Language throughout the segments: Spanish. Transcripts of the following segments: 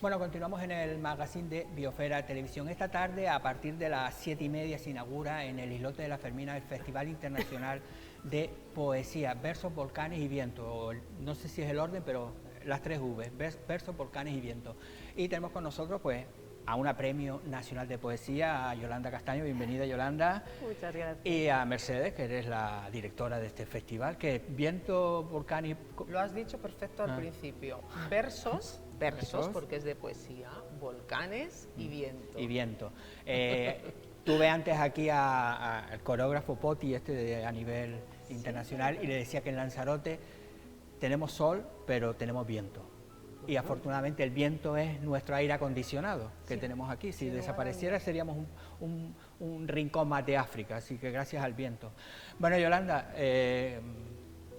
Bueno, continuamos en el magazine de Biosfera Televisión. Esta tarde, a partir de las 7:30, se inaugura en el Islote de la Fermina el Festival Internacional de Poesía, Versos, Volcanes y Viento. No sé si es el orden, pero las 3 V, Versos, Volcanes y Viento. Y tenemos con nosotros, pues, a una Premio Nacional de Poesía, a Yolanda Castaño. Bienvenida, Yolanda. Muchas gracias. Y a Mercedes, que eres la directora de este festival, que Viento, Volcán y... Lo has dicho perfecto al principio. Versos, porque es de poesía, volcanes y viento. Y viento. Tuve antes aquí al coreógrafo Poti, a nivel internacional, y le decía que en Lanzarote tenemos sol, pero tenemos viento. Y afortunadamente el viento es nuestro aire acondicionado que tenemos aquí. Si desapareciera seríamos un rincón más de África, así que gracias al viento. Bueno, Yolanda,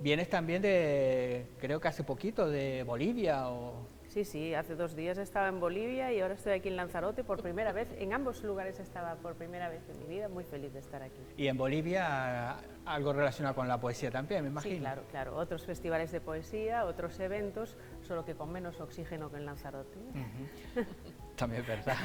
vienes también de, creo que hace poquito, de Bolivia o... Sí, hace 2 días estaba en Bolivia y ahora estoy aquí en Lanzarote por primera vez. En ambos lugares estaba por primera vez en mi vida, muy feliz de estar aquí. Y en Bolivia algo relacionado con la poesía también, me imagino. Sí, claro. Otros festivales de poesía, otros eventos, solo que con menos oxígeno que en Lanzarote. También es verdad.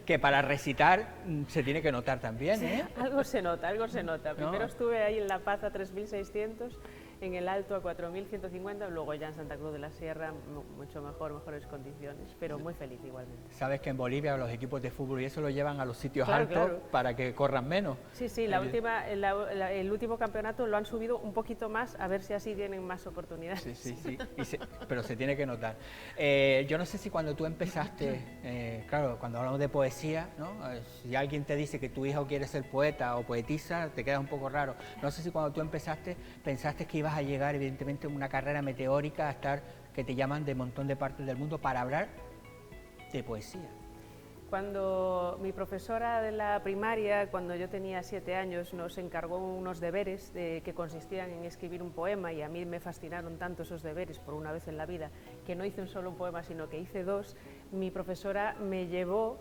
Que para recitar se tiene que notar también, ¿eh? Algo se nota. ¿No? Primero estuve ahí en La Paz a 3.600, en el Alto a 4.150, luego ya en Santa Cruz de la Sierra, mucho mejores condiciones, pero muy feliz igualmente. Sabes que en Bolivia los equipos de fútbol y eso lo llevan a los sitios altos para que corran menos. Sí, el último campeonato lo han subido un poquito más, a ver si así tienen más oportunidades. Sí. Pero se tiene que notar. Yo no sé si cuando tú empezaste, claro, cuando hablamos de poesía, ¿no? Si alguien te dice que tu hijo quiere ser poeta o poetisa, te queda un poco raro. No sé si cuando tú empezaste pensaste que ibas a llegar, evidentemente, a una carrera meteórica, a estar, que te llaman de un montón de partes del mundo para hablar de poesía. Cuando mi profesora de la primaria, cuando yo tenía 7 años, nos encargó unos deberes que consistían en escribir un poema, y a mí me fascinaron tanto esos deberes por una vez en la vida, que no hice un solo poema, sino que hice 2, mi profesora me llevó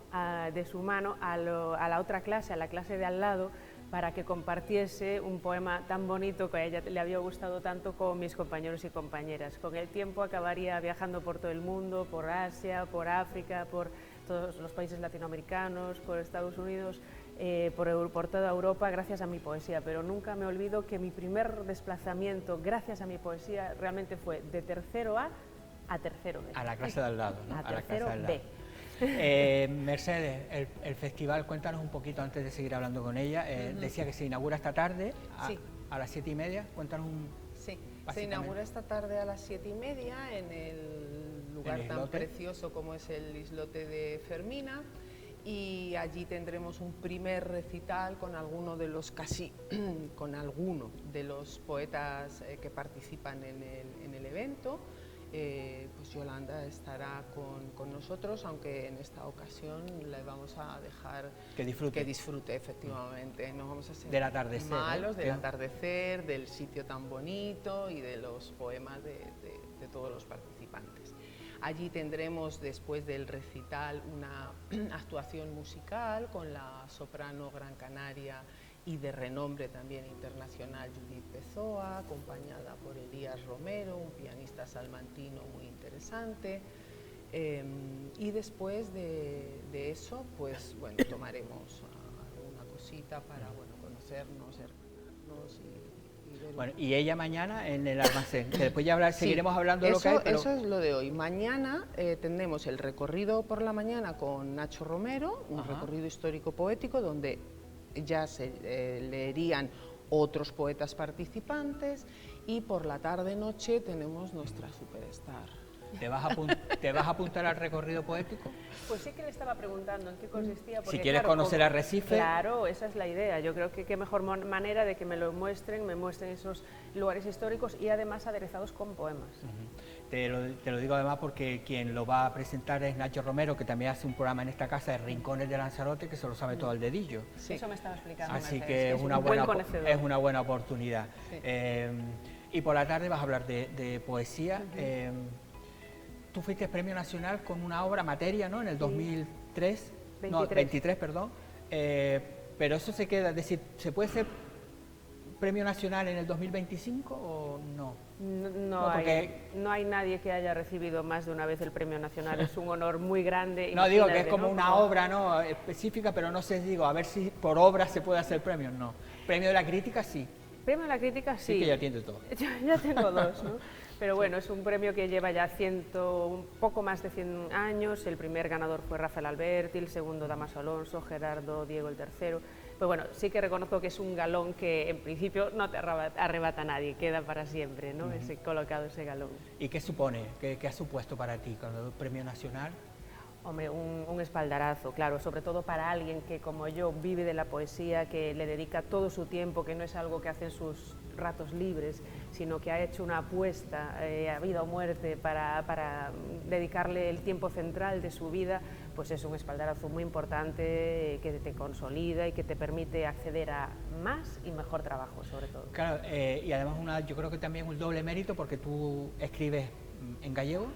de su mano a la otra clase, a la clase de al lado, para que compartiese un poema tan bonito que a ella le había gustado tanto con mis compañeros y compañeras. Con el tiempo acabaría viajando por todo el mundo, por Asia, por África, por todos los países latinoamericanos, por Estados Unidos, por toda Europa, gracias a mi poesía. Pero nunca me olvido que mi primer desplazamiento, gracias a mi poesía, realmente fue de tercero A a tercero B. A la clase de al lado, ¿no? A tercero B. Mercedes, el festival, cuéntanos un poquito antes de seguir hablando con ella. Decía que se inaugura esta tarde a las 7:30. Cuéntanos Sí, se inaugura esta tarde a las 7:30 en el lugar tan precioso como es el Islote de Fermina, y allí tendremos un primer recital con alguno de los poetas que participan en el evento. Pues Yolanda estará con nosotros, aunque en esta ocasión le vamos a dejar que disfrute efectivamente. No vamos a ser del atardecer, malos, del atardecer, del sitio tan bonito y de los poemas de todos los participantes. Allí tendremos, después del recital, una actuación musical con la soprano gran canaria y de renombre también internacional Judith Pessoa, acompañada por Elías Romero, un pianista salmantino muy interesante. Y después de eso, pues bueno, tomaremos alguna cosita para conocernos, hermanarnos y ver. Bueno, y ella mañana en el almacén, que después ya seguiremos hablando de lo que hay, pero... Eso es lo de hoy. Mañana tendremos el recorrido por la mañana con Nacho Romero, un recorrido histórico-poético donde ya se leerían otros poetas participantes, y por la tarde-noche tenemos nuestra superstar. ¿Te vas a apuntar al recorrido poético? Pues sí que le estaba preguntando en qué consistía. Porque, si quieres conocer Arrecife... Claro, esa es la idea. Yo creo que qué mejor manera de que me muestren esos lugares históricos y además aderezados con poemas. Te lo digo además porque quien lo va a presentar es Nacho Romero, que también hace un programa en esta casa de Rincones de Lanzarote, que se lo sabe todo al dedillo. Sí. Eso me estaba explicando. Así Mercedes, que es una buena oportunidad. Sí. Y por la tarde vas a hablar de poesía. Tú fuiste Premio Nacional con una obra Materia, ¿no? En el 2003, 23, perdón. Pero eso se queda, es decir, se puede ser premio nacional en el 2025 o no? No hay nadie que haya recibido más de una vez el premio nacional, es un honor muy grande. No, digo que es como ¿no? una obra, ¿no?, específica, pero no sé, digo, a ver si por obra se puede hacer premio, no. Premio de la crítica, sí. Premio de la crítica, sí. Sí que ya tiene todo. Ya tengo dos, ¿no? Pero bueno, es un premio que lleva ya un poco más de 100 años. El primer ganador fue Rafael Alberti, el segundo Damaso Alonso, Gerardo Diego el tercero. Pues bueno, sí que reconozco que es un galón que en principio no te arrebata nadie, queda para siempre, ¿no? Ese colocado ese galón. ¿Y qué supone? ¿Qué ha supuesto para ti cuando el premio nacional? Hombre, un espaldarazo, claro, sobre todo para alguien que como yo vive de la poesía, que le dedica todo su tiempo, que no es algo que hace en sus ratos libres, sino que ha hecho una apuesta a vida o muerte para dedicarle el tiempo central de su vida, pues es un espaldarazo muy importante que te consolida y que te permite acceder a más y mejor trabajo, sobre todo. Claro, y además yo creo que también un doble mérito porque tú escribes en gallego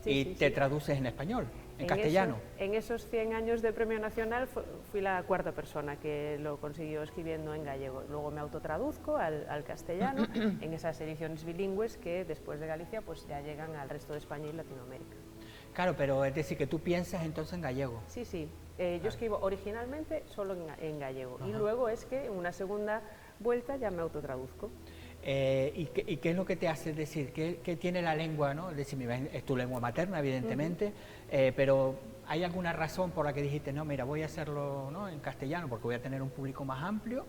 y te traduces en español. ¿En castellano? En esos 100 años de Premio Nacional fui la cuarta persona que lo consiguió escribiendo en gallego. Luego me autotraduzco al castellano en esas ediciones bilingües que después de Galicia pues ya llegan al resto de España y Latinoamérica. Claro, pero es decir, que tú piensas entonces en gallego. Sí, sí. Yo escribo originalmente solo en gallego. Ajá. Y luego es que en una segunda vuelta ya me autotraduzco. ¿Y qué es lo que te hace decir? ¿Qué tiene la lengua, ¿no? Es decir, es tu lengua materna, evidentemente, pero ¿hay alguna razón por la que dijiste, no, mira, voy a hacerlo, ¿no?, en castellano porque voy a tener un público más amplio?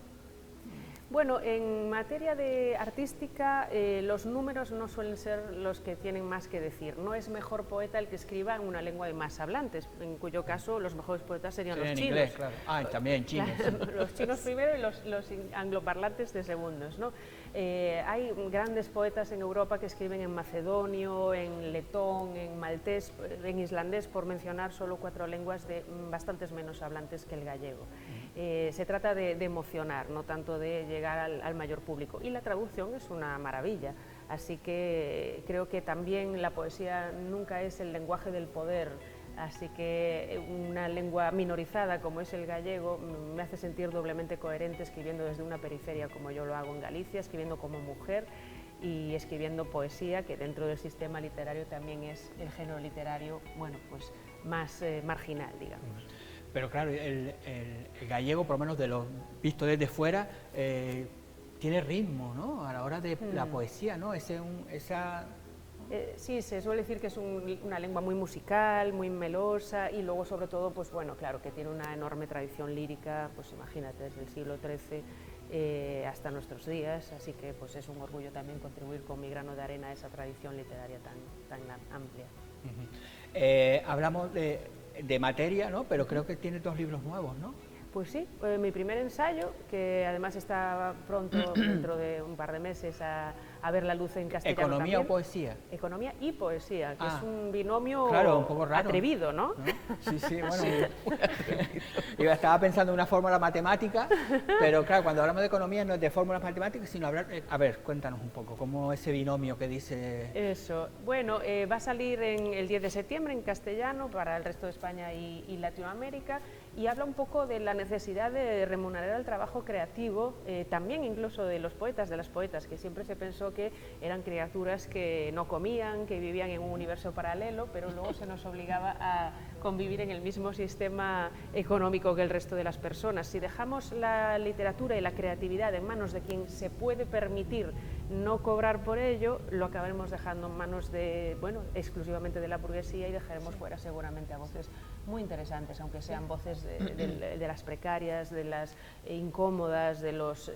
Bueno, en materia de artística, los números no suelen ser los que tienen más que decir. No es mejor poeta el que escriba en una lengua de más hablantes, en cuyo caso los mejores poetas serían los chinos. Inglés, claro. Ah, también chinos. Los chinos primero y los angloparlantes de segundos, ¿no? Hay grandes poetas en Europa que escriben en macedonio, en letón, en maltés, en islandés, por mencionar solo 4 lenguas de bastantes menos hablantes que el gallego. Se trata de emocionar, no tanto de llegar al mayor público. Y la traducción es una maravilla, así que creo que también la poesía nunca es el lenguaje del poder, así que una lengua minorizada como es el gallego me hace sentir doblemente coherente escribiendo desde una periferia como yo lo hago en Galicia, escribiendo como mujer y escribiendo poesía, que dentro del sistema literario también es el género literario, bueno, pues más marginal, digamos. Pero claro, el gallego, por lo menos de lo visto desde fuera, tiene ritmo, ¿no?, a la hora de la poesía, ¿no? Sí, se suele decir que es una lengua muy musical, muy melosa y luego sobre todo, pues bueno, claro, que tiene una enorme tradición lírica, pues imagínate, desde el siglo XIII hasta nuestros días, así que pues es un orgullo también contribuir con mi grano de arena a esa tradición literaria tan amplia. Hablamos de materia, ¿no?, pero creo que tiene 2 libros nuevos, ¿no? Pues sí, mi primer ensayo, que además está pronto, dentro de un par de meses, a ver la luz en castellano. ¿Economía también. o poesía? Economía y poesía, que es un binomio, claro, un poco raro, atrevido, ¿no? Sí, sí, bueno, yo estaba pensando en una fórmula matemática, pero claro, cuando hablamos de economía no es de fórmulas matemáticas, sino hablar, a ver, cuéntanos un poco, ¿cómo ese binomio que dice? Eso, bueno, va a salir el 10 de septiembre en castellano para el resto de España y Latinoamérica, y habla un poco de la necesidad de remunerar el trabajo creativo, también incluso de los poetas, de las poetas, que siempre se pensó que eran criaturas que no comían, que vivían en un universo paralelo, pero luego se nos obligaba a convivir en el mismo sistema económico que el resto de las personas. Si dejamos la literatura y la creatividad en manos de quien se puede permitir no cobrar por ello, lo acabaremos dejando en manos de, bueno, exclusivamente de la burguesía y dejaremos fuera seguramente a voces muy interesantes, aunque sean voces de las precarias, de las incómodas, de los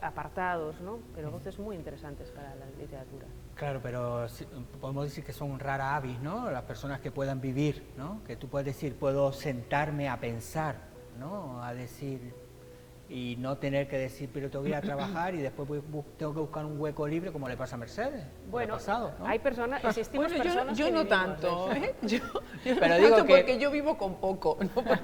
apartados, ¿no? Pero voces muy interesantes para la literatura. Claro, pero podemos decir que son rara avis, ¿no?, las personas que puedan vivir, ¿no?, que tú puedes decir, puedo sentarme a pensar, ¿no?, a decir, y no tener que decir, pero tengo que ir a trabajar y después tengo que buscar un hueco libre, como le pasa a Mercedes. Bueno, pasado, ¿no? hay personas, existimos personas yo que no vivimos tanto, yo pero no digo tanto que porque yo vivo con poco,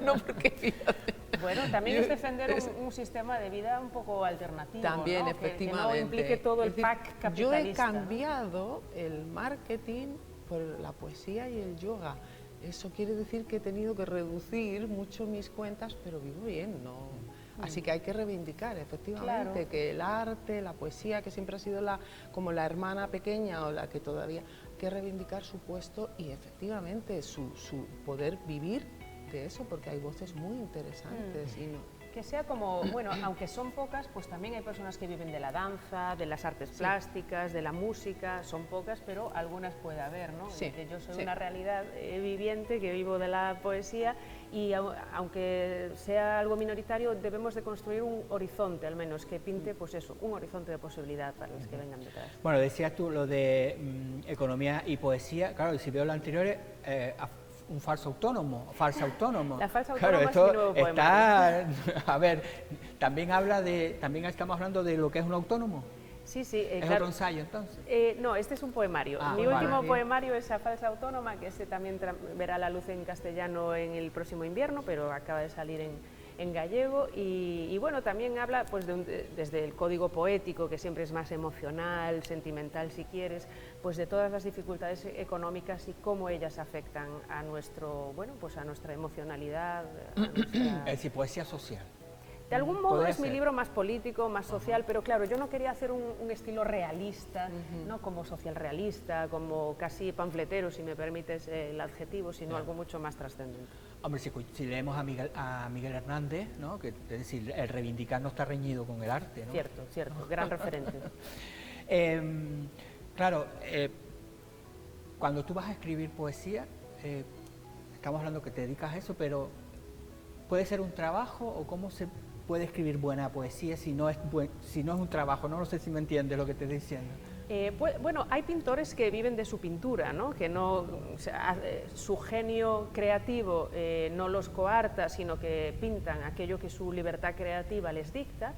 no porque fíjate. Bueno, también es defender un sistema de vida un poco alternativo, también, ¿no? efectivamente. Que no implique todo el pack capitalista. Yo he cambiado el marketing por la poesía y el yoga. Eso quiere decir que he tenido que reducir mucho mis cuentas, pero vivo bien, ¿no? Así que hay que reivindicar, efectivamente, Claro. que el arte, la poesía, que siempre ha sido como la hermana pequeña o la que todavía, hay que reivindicar su puesto y efectivamente su poder vivir de eso, porque hay voces muy interesantes. Y que sea como, bueno, aunque son pocas, pues también hay personas que viven de la danza, de las artes plásticas, de la música, son pocas, pero algunas puede haber, ¿no? Sí, Que yo soy sí. una realidad viviente, que vivo de la poesía y aunque sea algo minoritario, debemos de construir un horizonte, al menos, que pinte, pues eso, un horizonte de posibilidad para los que vengan detrás. Bueno, decías tú lo de economía y poesía, claro, y si veo lo anterior, un falso autónomo, falsa autónomo. La falsa Claro, autónoma esto es mi nuevo está, a ver, también estamos hablando de lo que es un autónomo. Sí, sí, ¿Es claro. otro ensayo entonces? No, este es un poemario. Mi vale. último poemario es A falsa autónoma, que este también verá la luz en castellano en el próximo invierno, pero acaba de salir en gallego y bueno, también habla pues desde el código poético, que siempre es más emocional, sentimental si quieres, pues de todas las dificultades económicas y cómo ellas afectan a a nuestra emocionalidad, a nuestra... Es decir, poesía social. De algún modo Podría es mi ser. libro más político, más social, pero claro, yo no quería hacer un estilo realista, no como social realista, como casi panfletero, si me permites el adjetivo, sino algo mucho más trascendente. Hombre, si leemos a Miguel Hernández, ¿no? Que, es decir, el reivindicar no está reñido con el arte, ¿no? Cierto, cierto, gran referente. Claro, cuando tú vas a escribir poesía, estamos hablando que te dedicas a eso, pero ¿puede ser un trabajo o cómo se puede escribir buena poesía si no es un trabajo? No sé si me entiendes lo que te estoy diciendo. Bueno, hay pintores que viven de su pintura, ¿no? Que no, o sea, su genio creativo no los coarta, sino que pintan aquello que su libertad creativa les dicta,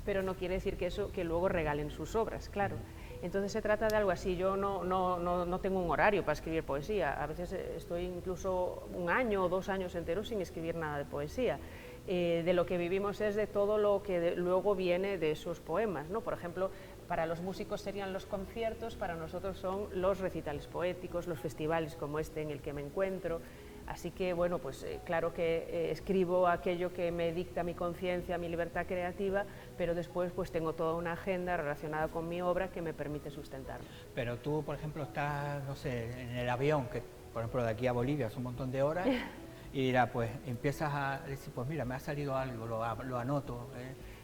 pero no quiere decir que luego regalen sus obras, claro. Entonces se trata de algo así. Yo no tengo un horario para escribir poesía, a veces estoy incluso 1 año o 2 años enteros sin escribir nada de poesía. De lo que vivimos es de todo lo que luego viene de esos poemas, ¿no? Por ejemplo, para los músicos serían los conciertos, para nosotros son los recitales poéticos, los festivales como este en el que me encuentro. Así que, bueno, pues claro que escribo aquello que me dicta mi conciencia, mi libertad creativa, pero después pues tengo toda una agenda relacionada con mi obra que me permite sustentarlo. Pero tú, por ejemplo, estás, no sé, en el avión, que por ejemplo de aquí a Bolivia son un montón de horas, y dirás, pues empiezas a decir, pues mira, me ha salido algo, lo anoto.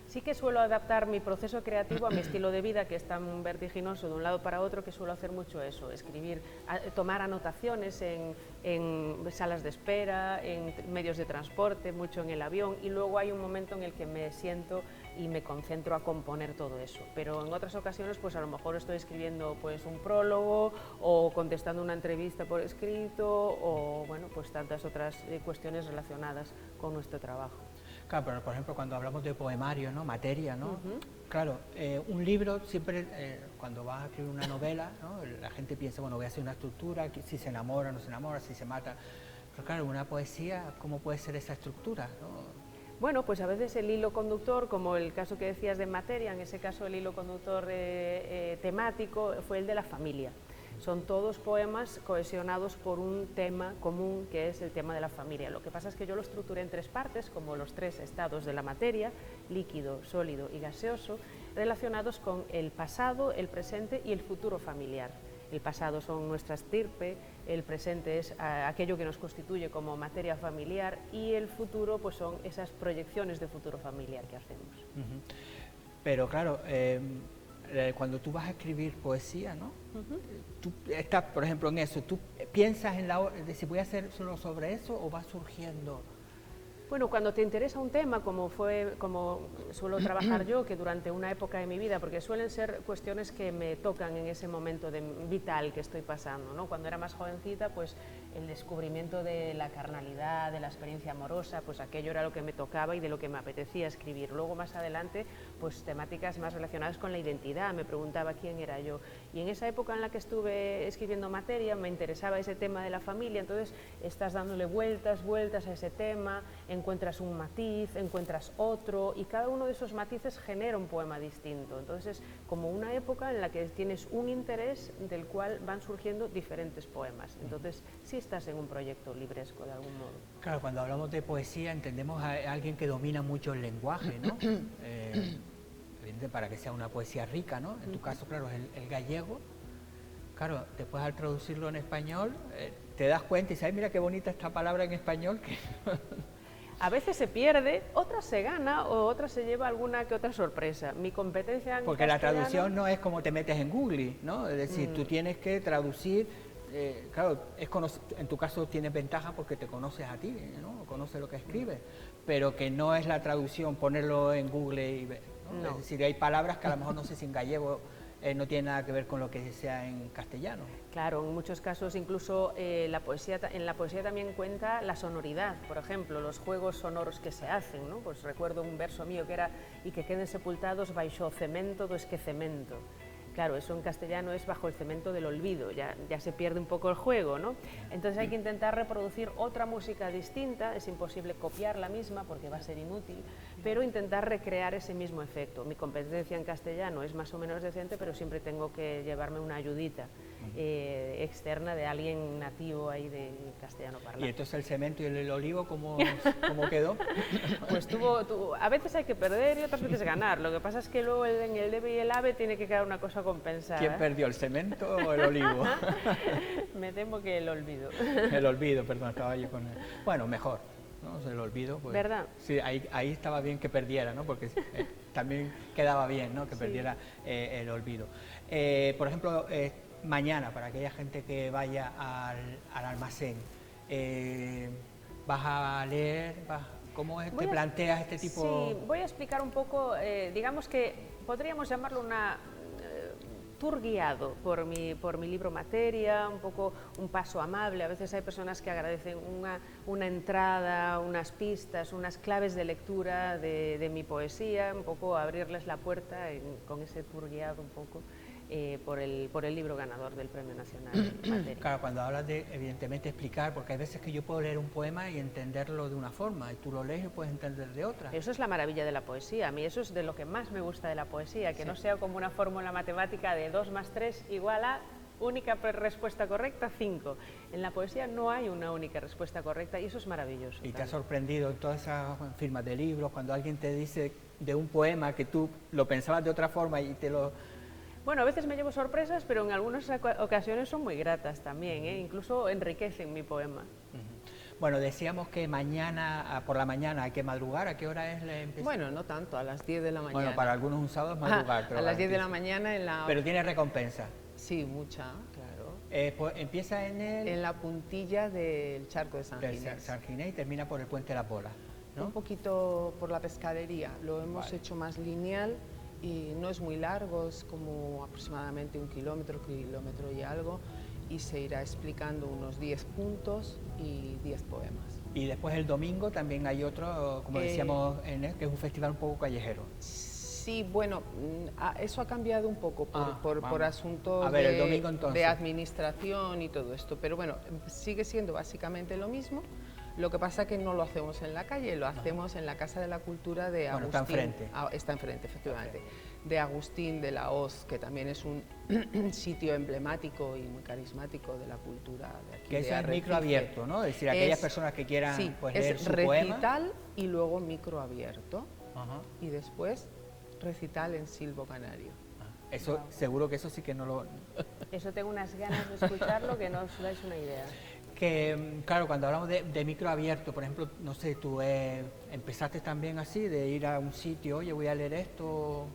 Sí que suelo adaptar mi proceso creativo a mi estilo de vida, que es tan vertiginoso de un lado para otro, que suelo hacer mucho eso, escribir, tomar anotaciones en salas de espera, en medios de transporte, mucho en el avión, y luego hay un momento en el que me siento y me concentro a componer todo eso. Pero en otras ocasiones, pues a lo mejor estoy escribiendo pues un prólogo o contestando una entrevista por escrito o bueno, pues tantas otras cuestiones relacionadas con nuestro trabajo. Claro, pero por ejemplo cuando hablamos de poemario, ¿no? Materia, ¿no? Claro, un libro siempre, cuando vas a escribir una novela, ¿no? La gente piensa, bueno, voy a hacer una estructura, si se enamora, no se enamora, si se mata. Pero claro, una poesía, ¿cómo puede ser esa estructura, ¿no? Bueno, pues a veces el hilo conductor, como el caso que decías de Materia, en ese caso el hilo conductor temático fue el de la familia. Son todos poemas cohesionados por un tema común, que es el tema de la familia. Lo que pasa es que yo lo estructuré en 3 partes, como los 3 estados de la materia, líquido, sólido y gaseoso, relacionados con el pasado, el presente y el futuro familiar. El pasado son nuestra estirpe, el presente es aquello que nos constituye como materia familiar y el futuro pues son esas proyecciones de futuro familiar que hacemos. Pero claro, cuando tú vas a escribir poesía, ¿no? Tú estás, por ejemplo, en eso, ¿tú piensas de si voy a hacer solo sobre eso o va surgiendo? Bueno, cuando te interesa un tema, como suelo trabajar yo, que durante una época de mi vida, porque suelen ser cuestiones que me tocan en ese momento vital que estoy pasando, ¿no? Cuando era más jovencita, pues el descubrimiento de la carnalidad, de la experiencia amorosa, pues aquello era lo que me tocaba y de lo que me apetecía escribir. Luego, más adelante, pues temáticas más relacionadas con la identidad, me preguntaba quién era yo. Y en esa época en la que estuve escribiendo materia me interesaba ese tema de la familia, entonces estás dándole vueltas a ese tema, encuentras un matiz, encuentras otro y cada uno de esos matices genera un poema distinto. Entonces es como una época en la que tienes un interés del cual van surgiendo diferentes poemas. Entonces sí estás en un proyecto libresco de algún modo. Claro, cuando hablamos de poesía entendemos a alguien que domina mucho el lenguaje, ¿no? Para que sea una poesía rica, ¿no? En tu caso, claro, es el gallego. Claro, después al traducirlo en español, te das cuenta y dices, ay, mira qué bonita esta palabra en español. Que a veces se pierde, otras se gana o otras se lleva alguna que otra sorpresa. Mi competencia en porque castellano, la traducción no es como te metes en Google, ¿no? Es decir, tú tienes que traducir, claro, en tu caso tienes ventaja porque te conoces a ti, ¿no? Conoces lo que escribes, pero que no es la traducción ponerlo en Google y ver, ¿no? No. Es decir, hay palabras que a lo mejor no sé si en gallego no tiene nada que ver con lo que sea en castellano. Claro, en muchos casos incluso en la poesía también cuenta la sonoridad, por ejemplo, los juegos sonoros que se hacen, ¿no? Pues recuerdo un verso mío que era "y que queden sepultados baixo o cemento do esquecemento". Claro, eso en castellano es bajo el cemento del olvido, ya se pierde un poco el juego, ¿no? Entonces hay que intentar reproducir otra música distinta, es imposible copiar la misma porque va a ser inútil, pero intentar recrear ese mismo efecto. Mi competencia en castellano es más o menos decente, pero siempre tengo que llevarme una ayudita externa de alguien nativo ahí de castellano parlante. ¿Y entonces el cemento y el olivo cómo quedó? Pues a veces hay que perder y otras veces ganar. Lo que pasa es que luego en el debe y el ave tiene que quedar una cosa compensada. ¿Quién perdió, el cemento o el olivo? Me temo que el olvido. El olvido, perdón, estaba yo con él. Bueno, mejor, ¿no? O sea, el olvido, pues, ¿verdad? Sí, ahí estaba bien que perdiera, ¿no? Porque también quedaba bien, ¿no? Que perdiera el olvido. Por ejemplo, mañana, para aquella gente que vaya al almacén, ¿vas a leer? ¿Cómo te planteas este tipo? Sí, voy a explicar un poco, digamos que podríamos llamarlo una tour guiado por mi libro Materia, un poco un paso amable. A veces hay personas que agradecen una entrada, unas pistas, unas claves de lectura de mi poesía, un poco abrirles la puerta con ese tour guiado un poco. Por el libro ganador del Premio Nacional de Materia. Claro, cuando hablas de, evidentemente, explicar, porque hay veces que yo puedo leer un poema y entenderlo de una forma, y tú lo lees y puedes entender de otra. Eso es la maravilla de la poesía, a mí eso es de lo que más me gusta de la poesía, que no sea como una fórmula matemática de 2 más 3 igual a única respuesta correcta, 5. En la poesía no hay una única respuesta correcta y eso es maravilloso. ¿Y te ha sorprendido en todas esas firmas de libros, cuando alguien te dice de un poema que tú lo pensabas de otra forma y te lo... Bueno, a veces me llevo sorpresas, pero en algunas ocasiones son muy gratas también, incluso enriquecen mi poema. Bueno, decíamos que mañana, por la mañana hay que madrugar. ¿A qué hora es la empieza? Bueno, no tanto, a las 10 de la mañana. Bueno, para algunos un sábado es madrugar. A las 10 de la mañana en la... Pero tiene recompensa. Sí, mucha, claro. Pues empieza en la puntilla del charco de San Ginés. San Ginés y termina por el Puente de las Bolas, ¿no? Un poquito por la pescadería. Lo hemos hecho más lineal y no es muy largo, es como aproximadamente 1 kilómetro y algo, y se irá explicando unos 10 puntos y 10 poemas. Y después el domingo también hay otro, como decíamos, que es un festival un poco callejero. Sí, bueno, eso ha cambiado un poco por asuntos el domingo, de administración y todo esto, pero bueno, sigue siendo básicamente lo mismo. Lo que pasa es que no lo hacemos en la calle, lo hacemos en la Casa de la Cultura de Agustín. Está enfrente. Está enfrente, efectivamente. De Agustín de la Hoz, que también es un sitio emblemático y muy carismático de la cultura de aquí. Que eso es microabierto, ¿no? Es decir, aquellas personas que quieran leer su poema. Es recital y luego microabierto. Y después recital en silbo canario. Eso, seguro que eso sí que no lo... Eso tengo unas ganas de escucharlo que no os dais una idea. Que, claro, cuando hablamos de micro abierto, por ejemplo, no sé, tú empezaste también así, de ir a un sitio, oye, voy a leer esto.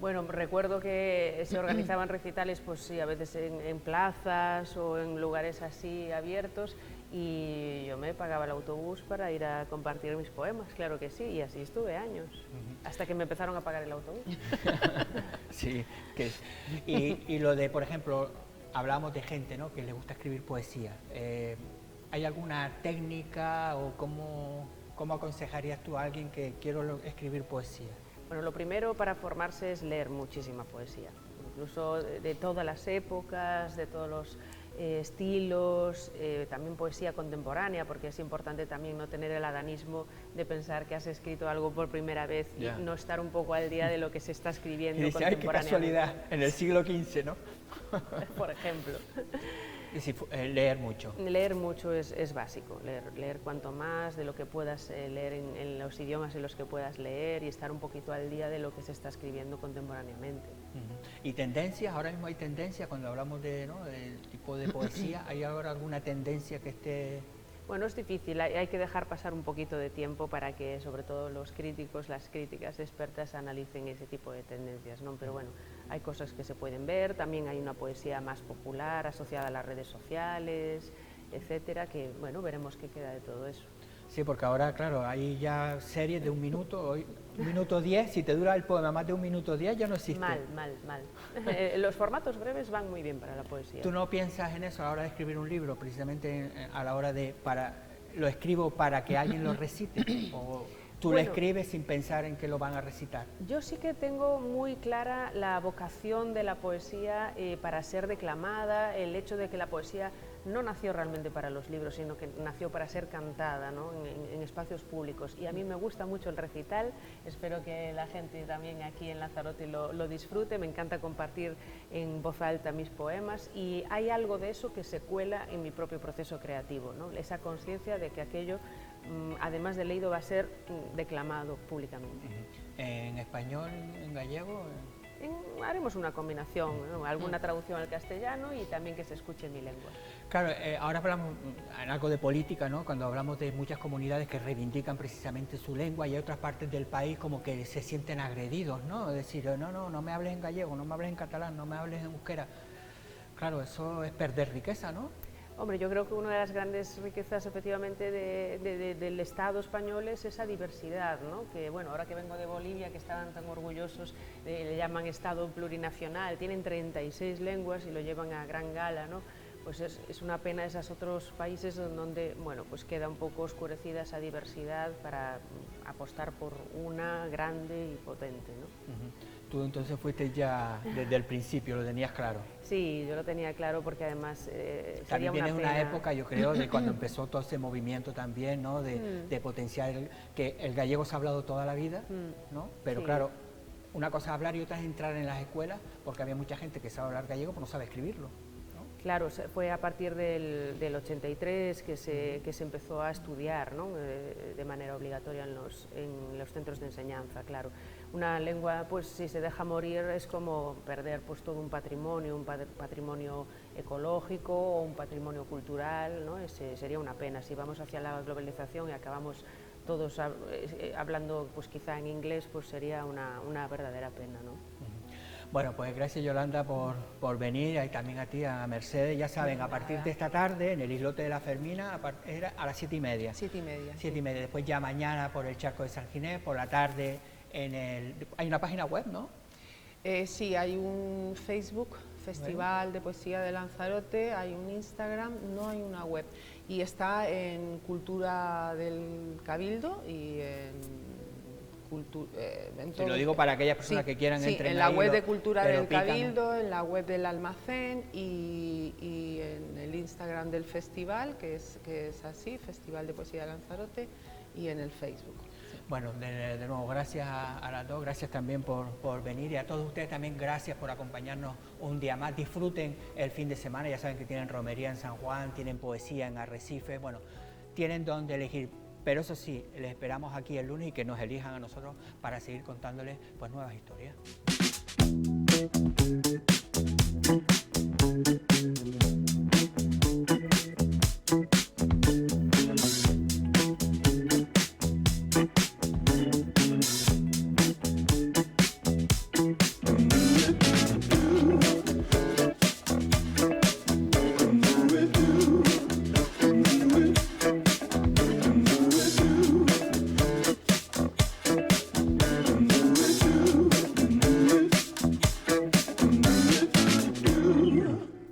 Bueno, recuerdo que se organizaban recitales, pues sí, a veces en plazas o en lugares así abiertos, y yo me pagaba el autobús para ir a compartir mis poemas, claro que sí, y así estuve años, hasta que me empezaron a pagar el autobús. Sí, y lo de, por ejemplo, hablábamos de gente, ¿no?, que le gusta escribir poesía. ¿Hay alguna técnica o cómo aconsejarías tú a alguien que quiero escribir poesía? Bueno, lo primero para formarse es leer muchísima poesía. incluso de todas las épocas, de todos los estilos, también poesía contemporánea, porque es importante también no tener el adanismo de pensar que has escrito algo por primera vez y no estar un poco al día de lo que se está escribiendo y dice, contemporáneamente. ¡ay, qué casualidad! En el siglo XV, ¿no? Por ejemplo. Y si, leer mucho. Leer mucho es básico, leer cuanto más de lo que puedas leer en los idiomas en los que puedas leer y estar un poquito al día de lo que se está escribiendo contemporáneamente. ¿Y tendencias? Ahora mismo hay tendencias cuando hablamos de, ¿no?, del tipo de poesía. ¿Hay ahora alguna tendencia que esté...? Bueno, es difícil, hay que dejar pasar un poquito de tiempo para que sobre todo los críticos, las críticas expertas analicen ese tipo de tendencias, ¿no? Pero bueno, hay cosas que se pueden ver, también hay una poesía más popular asociada a las redes sociales, etcétera, que bueno, veremos qué queda de todo eso. Sí, porque ahora, claro, hay ya series de 1 minuto, 1 minuto 10, si te dura el poema más de 1 minuto 10 ya no existe. Mal. Los formatos breves van muy bien para la poesía. ¿Tú no piensas en eso a la hora de escribir un libro, precisamente a la hora de, lo escribo para que alguien lo recite? ¿O tú lo escribes sin pensar en que lo van a recitar? Yo sí que tengo muy clara la vocación de la poesía para ser declamada, el hecho de que la poesía no nació realmente para los libros, sino que nació para ser cantada, ¿no?, en espacios públicos. Y a mí me gusta mucho el recital, espero que la gente también aquí en Lanzarote lo disfrute, me encanta compartir en voz alta mis poemas y hay algo de eso que se cuela en mi propio proceso creativo, ¿no?, esa conciencia de que aquello, además de leído, va a ser declamado públicamente. ¿En español, en gallego? Haremos una combinación, ¿no?, alguna traducción al castellano y también que se escuche en mi lengua. Claro, ahora hablamos en algo de política, ¿no?, cuando hablamos de muchas comunidades que reivindican precisamente su lengua y hay otras partes del país como que se sienten agredidos, ¿no? Es decir, no me hables en gallego, no me hables en catalán, no me hables en euskera. Claro, eso es perder riqueza, ¿no? Hombre, yo creo que una de las grandes riquezas efectivamente del Estado español es esa diversidad, ¿no? Que bueno, ahora que vengo de Bolivia, que estaban tan orgullosos, le llaman Estado plurinacional, tienen 36 lenguas y lo llevan a gran gala, ¿no? Pues es una pena esos otros países donde, bueno, pues queda un poco oscurecida esa diversidad para apostar por una grande y potente, ¿no? Tú entonces fuiste ya desde el principio, lo tenías claro. Sí, yo lo tenía claro porque además también viene una época, yo creo, de cuando empezó todo ese movimiento también, ¿no?, de potenciar que el gallego se ha hablado toda la vida, ¿no? Pero sí, claro, una cosa es hablar y otra es entrar en las escuelas, porque había mucha gente que sabe hablar gallego pero no sabe escribirlo. Claro, fue a partir del 83 que se empezó a estudiar, ¿no?, de manera obligatoria en los centros de enseñanza, claro. Una lengua, pues si se deja morir es como perder pues todo un patrimonio ecológico o un patrimonio cultural, ¿no? Sería una pena. Si vamos hacia la globalización y acabamos todos hablando pues quizá en inglés, pues sería una verdadera pena, ¿no? Bueno, pues gracias, Yolanda, por venir, y también a ti, a Mercedes. Ya saben, a partir de esta tarde en el islote de la Fermina, era a las 7:30. 7:30. 7:30. Después ya mañana por el Charco de San Ginés, por la tarde hay una página web, ¿no? Sí, hay un Facebook, Festival de Poesía de Lanzarote, hay un Instagram, no hay una web. Y está en Cultura del Cabildo y en Te lo digo para aquellas personas que quieran entrar en la web de Cultura del Cabildo, en la web del almacén y en el Instagram del festival, que es así, Festival de Poesía de Lanzarote, y en el Facebook. Sí. Bueno, de nuevo, gracias a las dos, gracias también por venir, y a todos ustedes también gracias por acompañarnos un día más. Disfruten el fin de semana, ya saben que tienen romería en San Juan, tienen poesía en Arrecife, bueno, tienen donde elegir. Pero eso sí, les esperamos aquí el lunes y que nos elijan a nosotros para seguir contándoles pues nuevas historias.